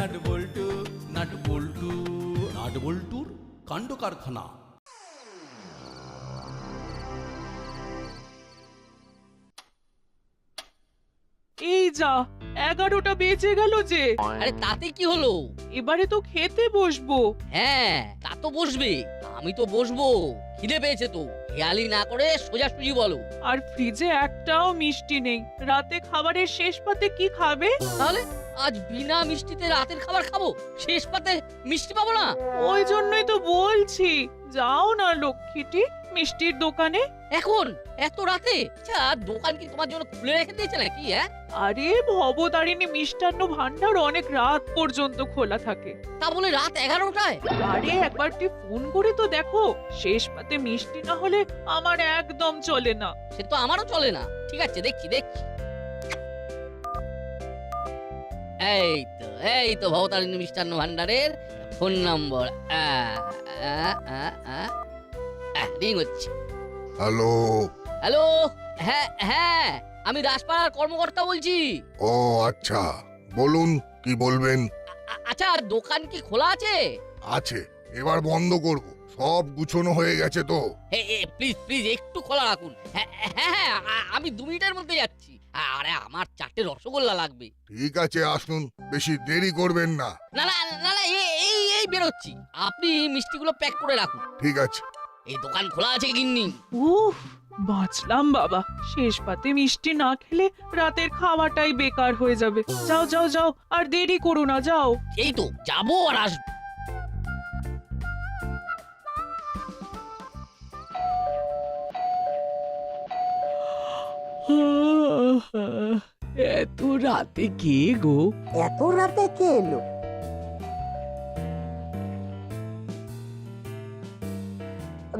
Nut bolt, nut bolt, nut বল্টুর কাণ্ড কারখানা। এই যা 11টা বেজে গেল যে। আরে তাতে কি হলো? এবারে তো খেতে বসবো। হ্যাঁ তা তো বসবে, আমি তো বসবো, খিদে পেয়েছে তো। খেয়ালি না করে সোজাসুজি বলো। আর ফ্রিজে একটাও মিষ্টি নেই। রাতে খাবারের শেষ পাতে কি খাবে? তাহলে আজ বিনা মিষ্টিতে রাতের খাবার খাবো? শেষ পাতে মিষ্টি পাবো না? ওই জন্যই তো বলছি, যাও না লক্ষ্মীটি মিষ্টির দোকানে। এখন এত রাতে? আচ্ছা দোকান কি তোমার জন্য খুলে রেখে দিয়েছে নাকি? হ্যাঁ আরে ভবতারিণী মিষ্টান্ন ভান্ডার অনেক রাত পর্যন্ত খোলা থাকে। তা বলে রাত 11টায়? আরে একবারটি ফোন করে তো দেখো, শেষ পাতে মিষ্টি না হলে আমার একদম চলে না। সে তো আমারও চলে না। ঠিক আছে দেখছি দেখছি। এই তো ভবতারিণী মিষ্টান্ন ভান্ডারের ফোন নম্বর। রিং হচ্ছে। হ্যালো। হ্যালো, হ্যাঁ হ্যাঁ আমি দাসপাড়ার কর্মকর্তা বলছি। ও আচ্ছা, বলুন কি বলবেন। আচ্ছা দোকান কি খোলা আছে? আছে, এবার বন্ধ করব, সব গুছানো হয়ে গেছে তো। প্লিজ প্লিজ একটু খোলা রাখুন। হ্যাঁ হ্যাঁ আমি 2 মিনিটের মধ্যে যাচ্ছি। আরে আমার 4টে রসগোল্লা লাগবে। ঠিক আছে আসুন, বেশি দেরি করবেন না। না না না না এই বেরোচ্ছি, আপনি মিষ্টিগুলো প্যাক করে রাখুন। ঠিক আছে। এই দোকান খোলা আছে গিন্নি? উফ, বাঁচলাম বাবা। শেষ পাতে মিষ্টি না খেলে রাতের খাওয়াটাই বেকার হয়ে যাবে। যাও যাও যাও, আর দেরি করো না, যাও। এই তো যাবো আর আসবো। এত রাতে কে গো? এত রাতে কে এলো?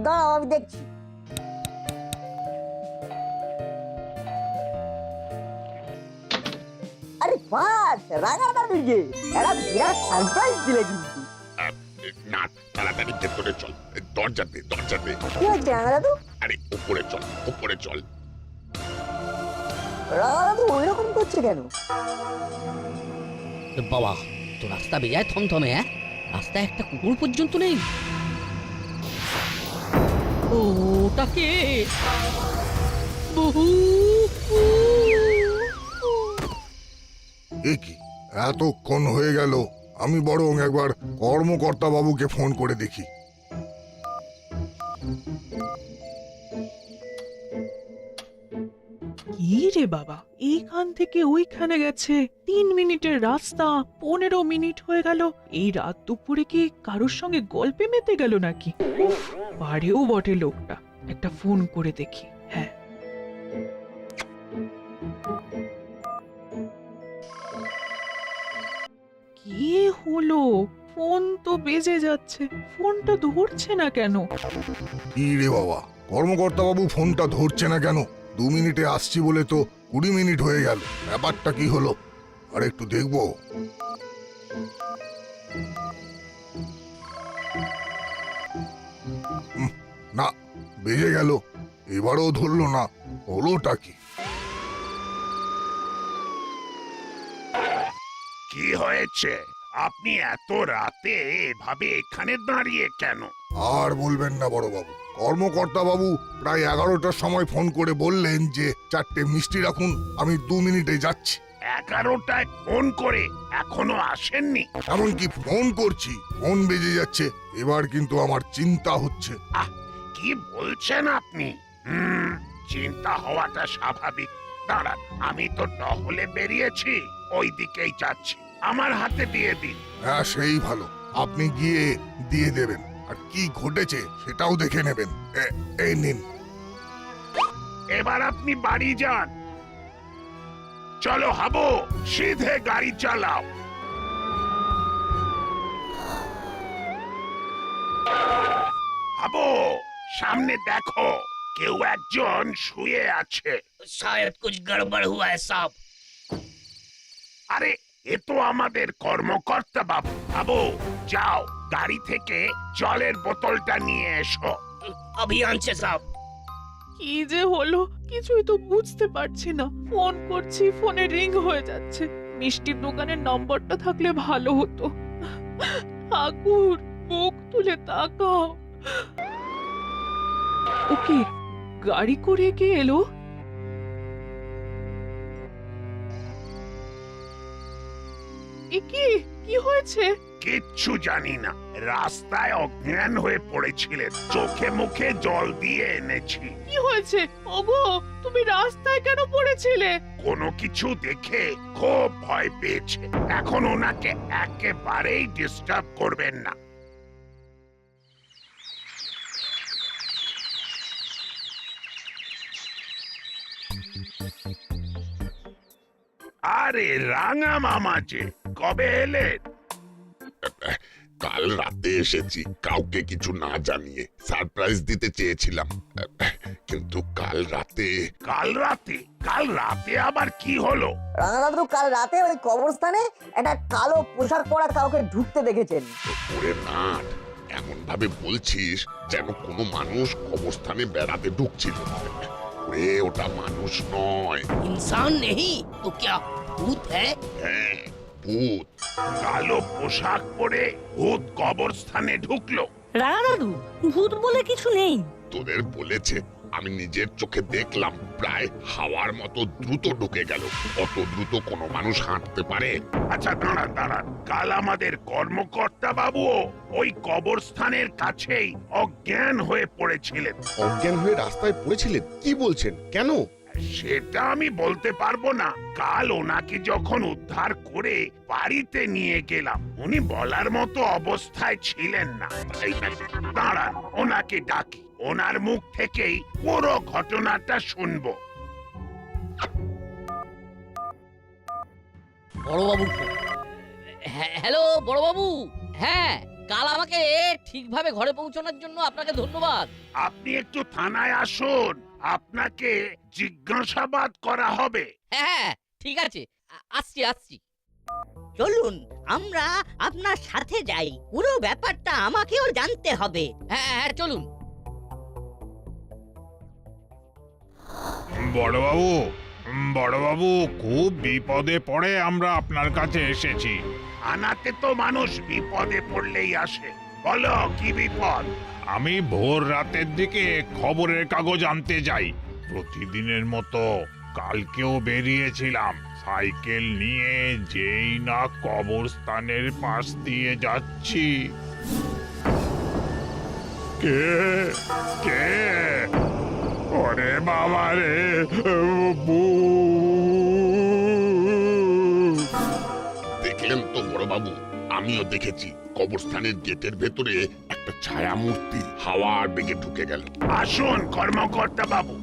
দাঁড়াও আমি দেখছি। আরে বাস, রাগা দাদুর যে একটা বিরাট সারপ্রাইজ দিলে কিন্তু। না তাড়াতাড়ি ভেতরে চল, দরজা দে দরজা দে। কি হয়েছে রাগা দাদু? আরে উপরে চল উপরে চল। রাগা দাদু ওইরকম করছে কেন? বাবা তো রাস্তা বেজায় থমথমে। হ্যাঁ রাস্তায় একটা কুকুর পর্যন্ত নেই। ওটা কে? বহু এ কি, এতক্ষণ হয়ে গেল, আমি বরং একবার কর্মকর্তা বাবুকে ফোন করে দেখি। কি রে বাবা, এইখান থেকে ওইখানে গেছে 3 মিনিটের রাস্তা, 15 মিনিট হয়ে গেল। এই রাত দুপুরে কি কারোর সঙ্গে গল্পে মেতে গেল নাকি? উফ, পারেও বটে লোকটা। একটা ফোন করে দেখি। হ্যাঁ, কি হলো? ফোন তো বেজে যাচ্ছে, ফোনটা ধরছে না কেন? কি রে বাবা, কর্মকর্তা বাবু ফোনটা ধরছে না কেন? 2 মিনিটে আসছি বলে তো 20 মিনিট হয়ে গেল, ব্যাপারটা কি হলো? আর একটু দেখবো। না, বেজে গেল, এবারও ধরলো না, হলোটা কি? কি হয়েছে? আপনি এত রাতে এভাবে এখানে দাঁড়িয়ে কেন? আর বলবেন না বড় বাবু, কর্মকর্তা বাবু প্রায় 11টার সময় ফোন করে বললেন যে 4টে মিষ্টি রাখুন, আমি 2 মিনিটে যাচ্ছি। 11টায় ফোন করে এখনো আসেননি? এমনকি ফোন করছি, ফোন বেজে যাচ্ছে। এবার কিন্তু আমার চিন্তা হচ্ছে। কি বলছেন আপনি? চিন্তা হওয়াটা স্বাভাবিক। দাঁড়ান, আমি তো টহলে বেরিয়েছি, ওই দিকেই যাচ্ছি। আমার হাতে দিয়ে দিন। হ্যাঁ সেই ভালো, আপনি গিয়ে দিয়ে দেবেন, আর কি ঘটেছে সেটাও দেখে নেবেন। এই নিন। এবার আপনি বাড়ি যান। চলো হাবো, সিধে গাড়ি চালাও। হাবো, সামনে দেখো, কেউ একজন শুয়ে আছে। শায়দ কুছ গড়বড় হুয়া হ্যায় সাহব। আরে এ তো আমাদের কর্মকর্তা বাবু। হাবো যাও, গাড়ি থেকে জলের বোতলটা নিয়ে এসো। अभी আনছে সাহব। কি যে হলো কিছুই তো বুঝতে পারছি না। ফোন করছি, ফোনে রিং হয়ে যাচ্ছে। মিষ্টির দোকানের নম্বরটা থাকলে ভালো হতো। ঠাকুর, মুখ তুলে তাকাও। ওকে, গাড়ি করে কে এলো? কি হয়েছে? কিচ্ছু জানি না, রাস্তায় অজ্ঞান হয়ে পড়েছিলেন, চোখে মুখে জল দিয়ে এনেছি। কি হয়েছে? ওগো, তুমি রাস্তায় কেন পড়েছিলে? কোনো কিছু দেখে খুব ভয় পেয়েছে। এখন ওনাকে একেবারেই ডিস্টার্ব করবেন না। আরে রাঙা মামা যে, কবে এলেন? কাল রাতে এসেছি, কাউকে কিছু না জানিয়ে সারপ্রাইজ দিতে চেয়েছিলাম, কিন্তু কাল রাতে কাল রাতে আবার কি হলো? রাঙা দাদু কাল রাতে ওই কবরস্থানে একটা কালো পোশাক পরা কাউকে ঢুকতে দেখেছেন। ওরে নাট, এমন ভাবে বলছিস যেন কোনো মানুষ কবরস্থানে বেড়াতে ঢুকছিল। ওরে, ওটা মানুষ নয়। इंसान नहीं तो क्या भूत है? হ্যাঁ, ভূত। কালো পোশাক পরে ভূত কবরস্থানে ঢুকলো। রাঙা দাদু, ভূত বলে কিছু নেই। তোদের বলেছে, আমি নিজের চোখে দেখলাম, প্রায় হাওয়ার মতো দ্রুত ঢুকে গেল। অত দ্রুত কোনো মানুষ হাঁটতে পারে? আচ্ছা দাঁড়ান, কাল আমাদের কর্মকর্তা বাবুও ওই কবরস্থানের কাছেই অজ্ঞান হয়ে পড়েছিলেন। অজ্ঞান হয়ে রাস্তায় পড়েছিলেন? কি বলছেন, কেন? সেটা আমি বলতে পারবো না। কাল ওনাকে যখন উদ্ধার করে বাড়িতে নিয়ে গেলাম, উনি বলার মতো অবস্থায় ছিলেন না। তাই নাকি? দাঁড়ান, ওনাকে ডাকি, ওনার মুখ থেকেই পুরো ঘটনাটা শুনবো। বড়বাবু ফোন। হ্যালো বড়বাবু, হ্যাঁ কাল আমাকে ঠিকভাবে ঘরে পৌঁছানোর জন্য আপনাকে ধন্যবাদ। আপনি একটু থানায় আসুন, আপনাকে জিজ্ঞাসাবাদ করা হবে। হ্যাঁ ঠিক আছে, আসছি। চলুন আমরা আপনার সাথে যাই, পুরো ব্যাপারটা আমাকেও জানতে হবে। হ্যাঁ চলুন। বড়বাবু, খুব বিপদে পড়ে আমরা আপনার কাছে এসেছি। থানাতে তো মানুষ বিপদে পড়লেই আসে। বলো কি বিপদ? আমি ভোর রাতের দিকে খবরের কাগজ আনতে যাই, প্রতিদিনের মতো কালকেও বেরিয়েছিলাম। সাইকেল নিয়ে যেই না কবরস্থানের পাশ দিয়ে যাচ্ছি, কে কে ওরে বাবা রে, দেখলেন তো বড়বাবু, আমিও দেখেছি। কবরস্থানের গেটের ভেতরে একটা ছায়া মূর্তি হাওয়ার বেগে ঢুকে গেল। আসুন কর্মকর্তা বাবু,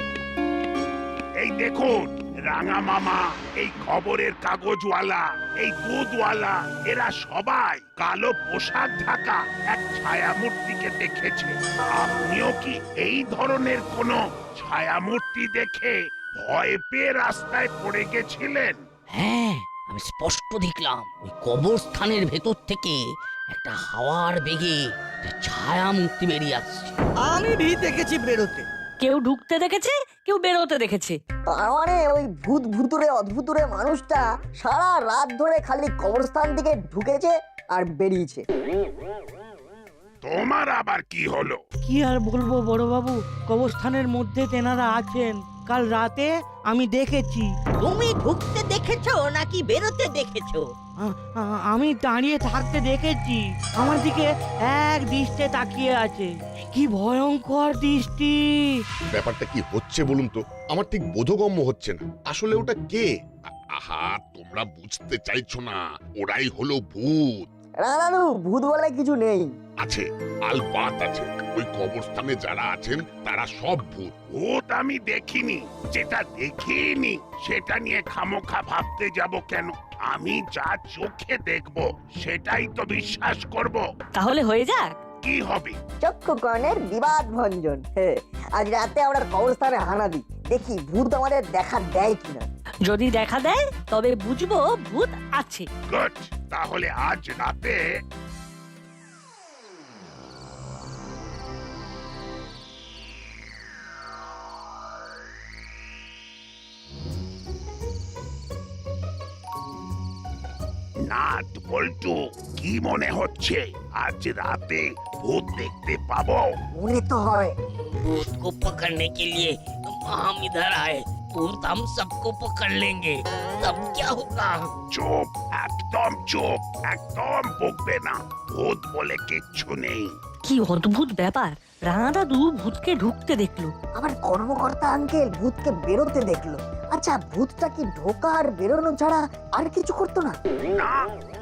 এই দেখুন রাঙা মামা, এই খবরের কাগজওয়ালা, এই দুধওয়ালা, এরা সবাই কালো পোশাক ঢাকা এক ছায়া মূর্তিকে দেখেছে। আপনিও কি এই ধরনের কোনো ছায়া মূর্তি দেখে ভয় পেয়ে রাস্তায় পড়ে গেছিলেন? হ্যাঁ, আমি স্পষ্ট দেখলাম ওই কবরস্থানের ভেতর থেকে একটা হাওয়ার বেগে একটা ছায়া মূর্তি বেরিয়ে আসছে। আমি ভি দেখেছি বেরোতে। কেউ ঢুকতে দেখেছে, কেউ বেরোতে দেখেছে। তার মানে ওই ভূতুরে অদ্ভুতুরে মানুষটা সারা রাত ধরে খালি কবরস্থান থেকে ঢুকেছে আর বেরিয়েছে। তোমার আবার কি হলো? কি আর বলবো বড় বাবু, কবরস্থানের মধ্যে তেনারা আছেন। কাল রাতে আমি দেখেছি। তুমি ঢুকতে দেখেছো নাকি বেরোতে দেখেছো? আমি দাঁড়িয়ে থাকতে দেখেছি। আমার দিকে এক দৃষ্টে তাকিয়ে আছে। কি ভয়ঙ্কর দৃষ্টি! ব্যাপারটা কি হচ্ছে বলুন তো, আমার ঠিক বোধগম্য হচ্ছে না। আসলে ওটা কে? আহা, তোমরা বুঝতে চাইছো না, ওরাই হলো ভূত। রাঙা দাদু, ভূত বলে কিছু নেই। আছে, আলবাত আছে। ওই কবরস্থানে যারা আছেন তারা সব ভূত। ভূত আমি দেখিনি, যেটা দেখিনি সেটা নিয়ে খামোখা ভাবতে যাব কেন? আমি যা চোখে দেখব সেটাই তো বিশ্বাস করব। তাহলে হয়ে যাক। কি হবে? চক্ষুকর্ণের বিবাদ ভঞ্জন। আজ রাতে আমরা কবরস্থানে হানা দিই, দেখি ভূত আমাদের দেখা দেয় কিনা। যদি দেখা দেয় তবে বুঝবো ভূত আছে। গুড, তাহলে আজ রাতে নাট বল্টু, কি মনে হচ্ছে আজ রাতে ভূত দেখতে পাবো? মনে তো হয়। भूत को पकड़ने के लिए हम इधर आए। भूत हम सबको पकड़ लेंगे, तब क्या होगा? চুপ, একদম চুপ, একদম বকবে না। ভূত বলে কিচ্ছু নেই। কি অদ্ভুত ব্যাপার, রাঙা দাদু ভূতকে ঢুকতে দেখলো। আবার কর্মকর্তা আঙ্কেল ভূতকে বেরোতে দেখলো। আচ্ছা, ভূতটা কি ঢোকা আর বেরোনো ছাড়া আর কিছু করতো না? না,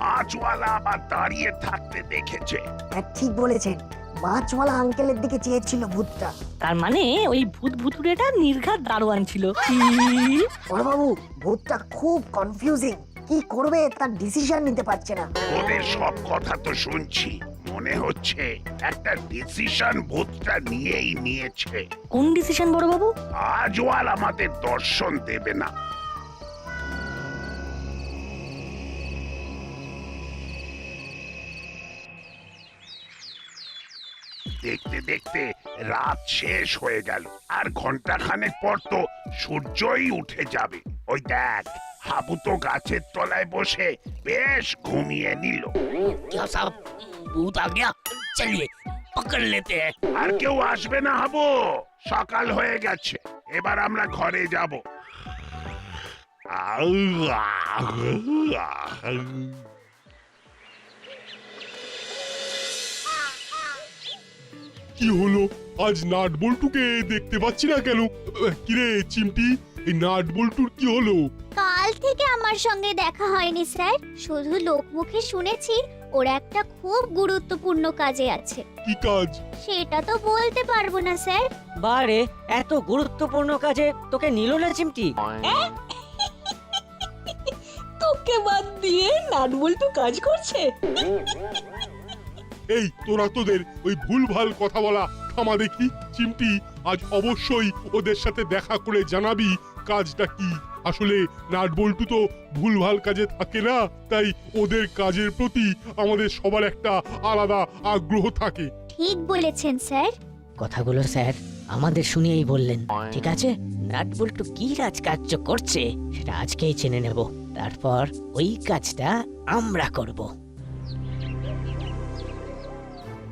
মাছওয়ালা আবার দাঁড়িয়ে থাকতে দেখেছে। হ্যাঁ, ঠিক বলেছেন, মাছওয়ালা আঙ্কেলের দিকে চেয়েছিল ভূতটা। তার মানে ওই ভূত ভুতুড়েটা নির্ঘাত দারোয়ান ছিল। বড়বাবু, ভূতটা খুব কনফিউজিং, কি করবে তার ডিসিশন নিতে পারছে না। ওদের সব কথা তো শুনছি, মনে হচ্ছে একটা ডিসিশন ভূতটা নিয়েই নিয়েছে। কোন ডিসিশন বড় বাবু? আজও আর আমাদের দর্শন দেবে না। দেখতে দেখতে রাত শেষ হয়ে গেল, আর ঘন্টাখানেক পর তো সূর্যই উঠে যাবে। ওই দেখ, হাবু তো গাছের তলায় বসে বেশ ঘুমিয়ে নিল। क्या साहब, भूत आ गया? चलिए पकड़ लेते हैं। আর কেউ আসবে না হাবু, সকাল হয়ে গেছে, এবার আমরা ঘরে যাব। কি হলো, আজ নাট বল্টুকে দেখতে পাচ্ছি না কেন? কিরে চিমটি, এই নাট বল্টুর কি হলো? কাল থেকে আমার সঙ্গে দেখা হয়নি স্যার, শুধু লোকমুখে শুনেছি ওর একটা খুব গুরুত্বপূর্ণ কাজে আছে। কি কাজ? সেটা তো বলতে পারবো না স্যার। বারে, এত গুরুত্বপূর্ণ কাজে তোকে নিল না চিমটি? তোকে বাদ দিয়ে নাটবল্টু কাজ করছে? এই তোরা তোদের ওই ভুলভাল কথা বলা থামা দেখি। চিমটি, আজ অবশ্যই ওদের সাথে দেখা করে জানাবি কাজটা কি। আসলে নাট বল্টু তো ভুলভাল কাজে থাকে না, তাই ওদের কাজের প্রতি আমাদের সবার একটা আলাদা আগ্রহ থাকে। ঠিক বলেছেন স্যার। কথাগুলো স্যার আমাদের শুনিয়েই বললেন। ঠিক আছে, নাটবল্টু কি রাজকার্য করছে সেটা আজকেই জেনে নেব, তারপর ওই কাজটা আমরা করব।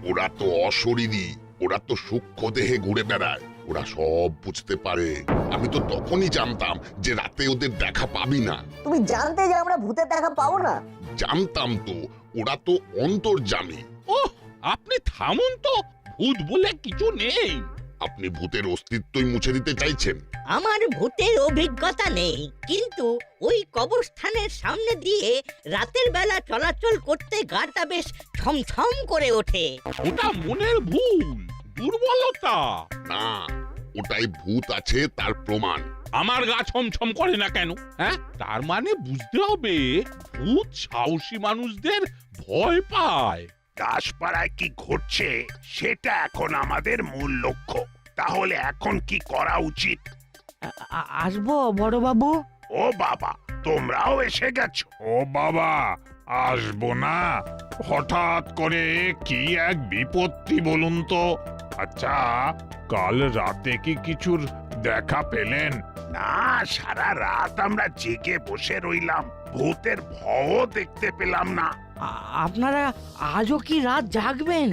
ওরা তো অশরীরী, ওরা তো সূক্ষ্ম দেহে ঘুরে বেড়ায়, ওরা সব বুঝতে পারে। আমি তো তখনই জানতাম যে রাতে ওদের দেখা পাবি না। তুমি জানতে যে আমরা ভূতের দেখা পাবো না? জানতাম তো, ওরা তো অন্তর্যামী। ওহ, আপনি থামুন তো, ভূত বলে কিছু নেই। আপনি ভূতের অস্তিত্বই মুছে দিতে চাইছেন? আমার ভূতের অভিজ্ঞতা নেই, কিন্তু ওই কবরস্থানের সামনে দিয়ে রাতের বেলা চলাচল করতে গাটা বেশ ছমছম করে ওঠে। ওটা মনের ভুল, দুর্বলতা। না, ওটাই ভূত আছে তার প্রমাণ। আমার গা ছমছম করে না কেন? হ্যাঁ, তার মানে বুঝতে হবে ভূত সাহসী মানুষদের ভয় পায়। দাসপাড়ায় কি ঘটছে সেটা এখন আমাদের মূল লক্ষ্য। তাহলে এখন কি করা উচিত? আসবো বড় বাবু? ও বাবা, তোমরাও এসে গেছো? ও বাবা, আসবো না? হঠাৎ করে কি এক বিপত্তি বলুন তো। আচ্ছা, কাল রাতে কি কিছুর দেখা পেলেন? না, সারা রাত আমরা জেগে বসে রইলাম, ভূতের ভয়ও দেখতে পেলাম না। আপনারা আজও কি রাত জাগবেন?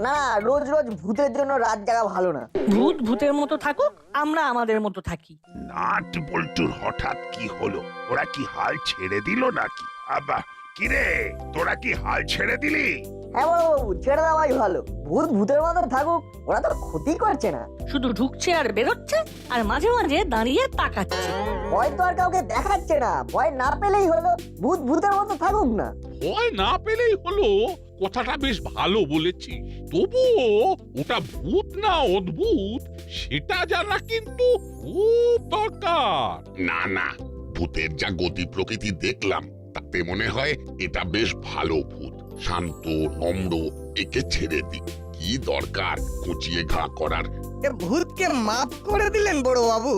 না, রোজ রোজ ভূতের জন্য রাত জাগা ভালো না। ভূত ভূতের মতো থাকুক, আমরা আমাদের মতো থাকি। নাট বল্টুর হঠাৎ কি হলো? ওরা কি হাল ছেড়ে দিল নাকি? আবা, কিরে, তোরা কি হাল ছেড়ে দিলি? হ্যাঁ বড়বাবু, ছেড়ে দেওয়াই ভালো। ভূত ভূতের মতো থাকুক, ওরা তো ক্ষতি করছে না। শুধু ঢুকছে আর বেরোচ্ছে, আর মাঝে মাঝে দাঁড়িয়ে তাকাচ্ছে। ভয় তো আর কাউকে দেখাচ্ছে না, ভয় না পেলেই হলো। ভূত ভূতের মতো থাকুক না। ভয় না পেলেই হলো, কথাটা বেশ ভালো বলেছি। তবুও ওটা ভূত না অদ্ভুত সেটা জানা কিন্তু খুব দরকার। না না, ভূতের যা গতি প্রকৃতি দেখলাম তাতে মনে হয় এটা বেশ ভালো ভূত, শান্ত নম্র। একে ছেড়ে দি, কি দরকার কুচিয়ে ঘা করার? ভূতকে মাফ করে দিলেন বড় বাবু?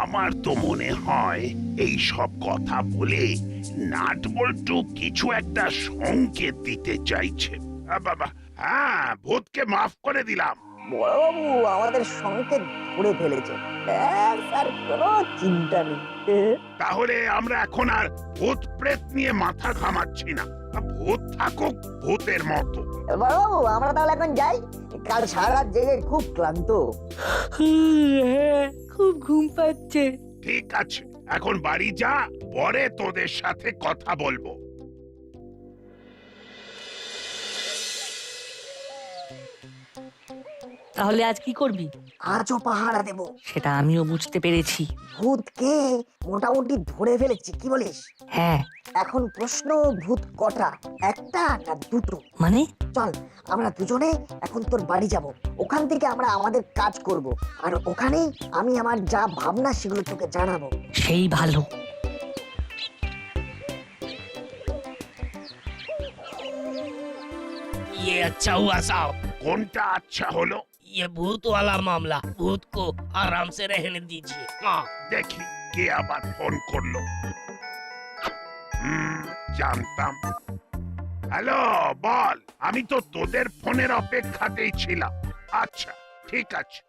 আমার তো মনে হয় এই সব কথা বলে নাট বল্টু কিছু একটা সংকেত দিতে চাইছে। বাবা, হ্যাঁ, ভূতকে মাফ করে দিলাম। বড়বাবু, আমাদের সংকেত ধরে ফেলেছে। ব্যাস, আর কোনো চিন্তা নেই। তাহলে আমরা এখন আর ভূত প্রেত নিয়ে মাথা ঘামাচ্ছি না। ভূত থাকুক ভূতের মতো। বড়বাবু, আমরা তাহলে এখন যাই। কাল সারা রাত জেগে খুব ক্লান্ত। খুব ঘুম পাচ্ছে। ঠিক আছে, এখন বাড়ি যা, পরে তোদের সাথে কথা বলবো। তাহলে আজ কি করবি? আজও পাহারা দেব। সেটা আমিও বুঝতে পেরেছি। ভূতকে মোটামুটি ধরে ফেলেছি, কি বলিস? হ্যাঁ। এখন প্রশ্ন, ভূত কটা? একটা না দুটো? মানে? চল, আমরা দুজনে এখন তোর বাড়ি যাব। ওখান থেকে আমরা আমাদের কাজ করব, আর ওখানেই আমি আমার যা ভাবনা সেগুলো তোকে জানাবো। সেই ভালো। ये अच्छा हुआ साहब। কোনটা আচ্ছা হলো? ये भूत वाला मामला, भूत को आराम से रहने दीजिए। हाँ। দেখি কে আবার ফোন করলো। জানতাম। হ্যালো, বল। আমি তো তোদের ফোনের অপেক্ষাতেই ছিলাম। আচ্ছা, ঠিক আছে।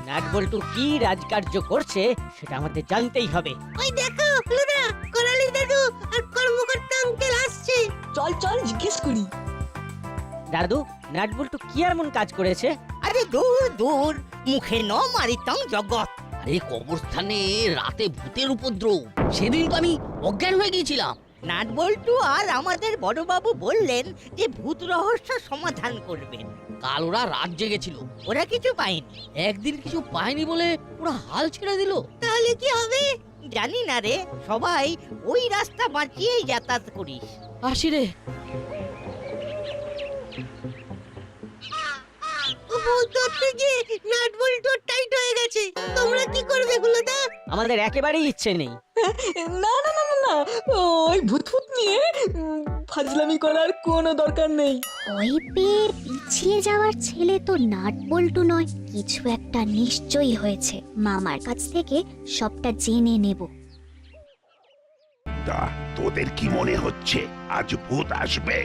নাটবল্টু কি রাজকার্য করছে সেটা আমাদের জানতেই হবে। ওই দেখো লুনা, করালি দাদু আর কর্মকর্তা আঙ্কেল আসছে। চল চল জিজ্ঞেস করি। দাদু, নাটবল্টু কি এমন কাজ করেছে? আরে দূর দূর, মুখে ন মারিতং জগৎ। আরে কবরস্থানে রাতে ভূতের উপদ্রব, সেদিন তো আমি অজ্ঞান হয়ে গিয়েছিলাম। নাটবল্টু আর আমাদের বড়বাবু বললেন যে ভূত রহস্য সমাধান করবেন। কাল ওরা রাত জেগেছিল, ওরা কিছু পায়নি। একদিন কিছু পায়নি বলে ওরা হাল ছেড়ে দিল। তাহলে কি হবে জানি না রে, সবাই ওই রাস্তা বাঁচিয়েই যাতায়াত করিস। আসি রে। টাইট হয়ে গেছে, তোমরা কি করবে গুলোদা? আমাদের একেবারেই ইচ্ছে নেই। না না না না না, ওই ভূত ভূত নিয়ে ফাজলামি করার কোনো দরকার নেই। ওই পেয়ে পিছিয়ে যাওয়ার ছেলে তো নাট বল্টু নয়, কিছু একটা নিশ্চয়ই হয়েছে। মামার কাছ থেকে সবটা জেনে নেব। তা তোদের কি মনে হচ্ছে আজ ভূত আসবে?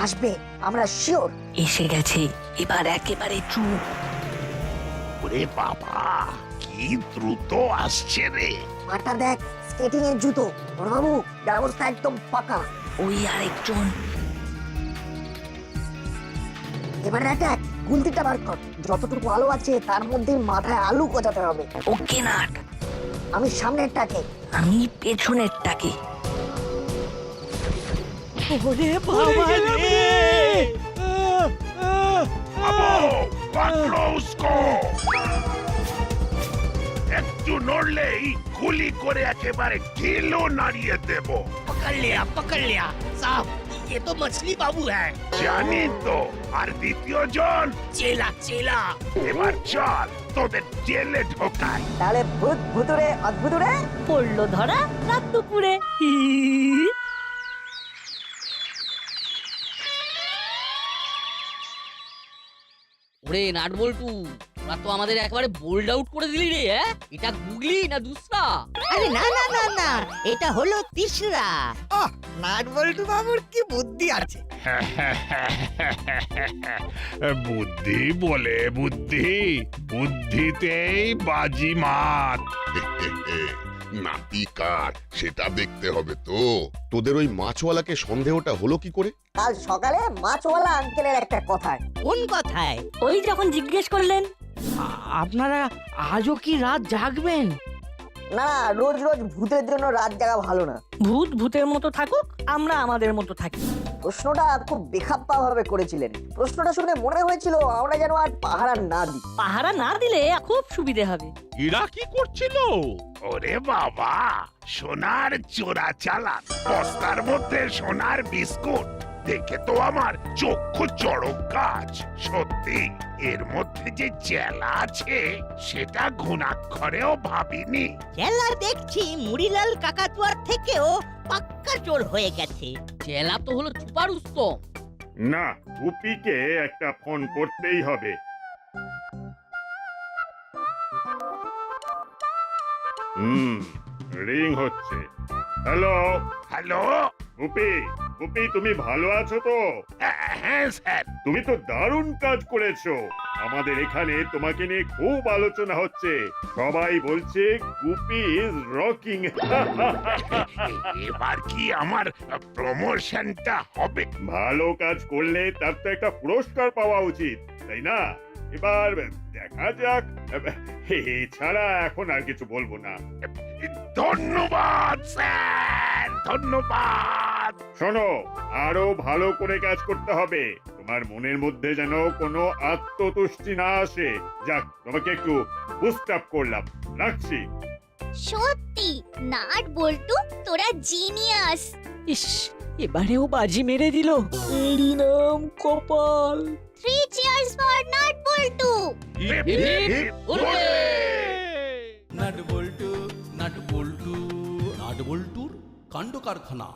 আসবে, আমরা শিওর। এসে গেছে, এবার একেবারে চুপ। ওরে বাবা, কি দ্রুত আসছে রে। মাটা দেখ, স্কেটিং এর জুতো। বড়বাবু, ব্যবস্থা একদম পাকা। ওই আরেকজন। এবারে দেখ, গুলতিটা বার কর। যতটুকু আলো আছে তার মধ্যে মাথায় আলু গজাতে হবে। ওকে নাট, আমি সামনেরটাকে। আমি পেছনেরটাকে। ওরে বাবা রে! একটু নড়লেই গুলি করে একেবারে কিলো নাড়িয়ে দেব। पकड़ लिया साहब, ये तो मछली बाबू है। জানি তো। আর দ্বিতীয় জন? चेला चेला। এবার চল তোদের জেলে ঢোকাই। তাহলে ভূত ভুতুরে অদ্ভুতুরে পড়লো ধরা রাত দুপুরে। ওরে নাটবল্টু, তোরা তো আমাদের একেবারে বোল্ড আউট করে দিলি রে। এটা গুগলি না দুসরা? আরে না না না না, এটা হলো তিসরা। नाटबल्टू बाबूर की बुद्धि আছে। বুদ্ধি বলে বুদ্ধি, বুদ্ধিতেই বাজি মাত। নাতি কার সেটা দেখতে হবে তো। তোদের ওই মাছওয়ালাকে সন্দেহটা হলো কি করে? কাল সকালে মাছওয়ালা আঙ্কেলের একটা কথায়। কোন কথায়? ওই যখন জিজ্ঞেস করলেন। আপনারা আজও কি রাত জাগবেন? না, রোজ রোজ ভূতের জন্য রাত জাগা ভালো না। ভূত ভূতের মতো থাকুক, আমরা আমাদের মতো থাকি। প্রশ্নটা খুব বেখাপ্পা ভাবে করেছিলেন। প্রশ্নটা শুনে মনে হয়েছিল আমরা যেন আর পাহারা না দিই। পাহারা না দিলে খুব সুবিধে হবে। এরা কি করছিল? ওরে বাবা, সোনার চোরা চালান, বস্তার মধ্যে সোনার বিস্কুট। দেখে তো আমার চক্ষু চড়ক গাছ। সত্যি এর মধ্যে যে চেলা আছে সেটা ঘুণাক্ষরেও ভাবিনি। চেলা দেখছি মুড়িলাল কাকাতুয়ার থেকেও পাক্কা চোর হয়ে গেছে। চেলা তো হলো ছুপা রুস্তম। না, উপিকে একটা ফোন করতেই হবে। রিং হচ্ছে। হ্যালো হ্যালো, উপি, গুপি তুমি ভালো আছো তো? হ্যাঁ স্যার। তুমি তো দারুণ কাজ করেছো। আমাদের এখানে তোমাকে নিয়ে খুব আলোচনা হচ্ছে। সবাই বলছে গুপি ইজ রকিং। এবার কি আমার প্রমোশনটা হবে? ভালো কাজ করলে তার তো একটা পুরস্কার পাওয়া উচিত, তাই না? এবার দেখা যাক। এছাড়া এখন আর কিছু বলবো না। ধন্যবাদ স্যার, ধন্যবাদ। শোনো, আরো ভালো করে কাজ করতে হবে। তোমার মনের মধ্যে যেন কোনো আত্মতুষ্টি না আসে। যাক, তোমাকে একটু বুস্ট আপ করলাম। রাখছি। সত্যি নাট বল্টু তোরা জিনিয়াস। ইস, এবারেও বাজি মেরে দিল। এরই নাম কপাল। 3 cheers for nut bolt. Hip hip hurray! Nut bolt nut bolt nut বল্টুর কাণ্ড কারখানা।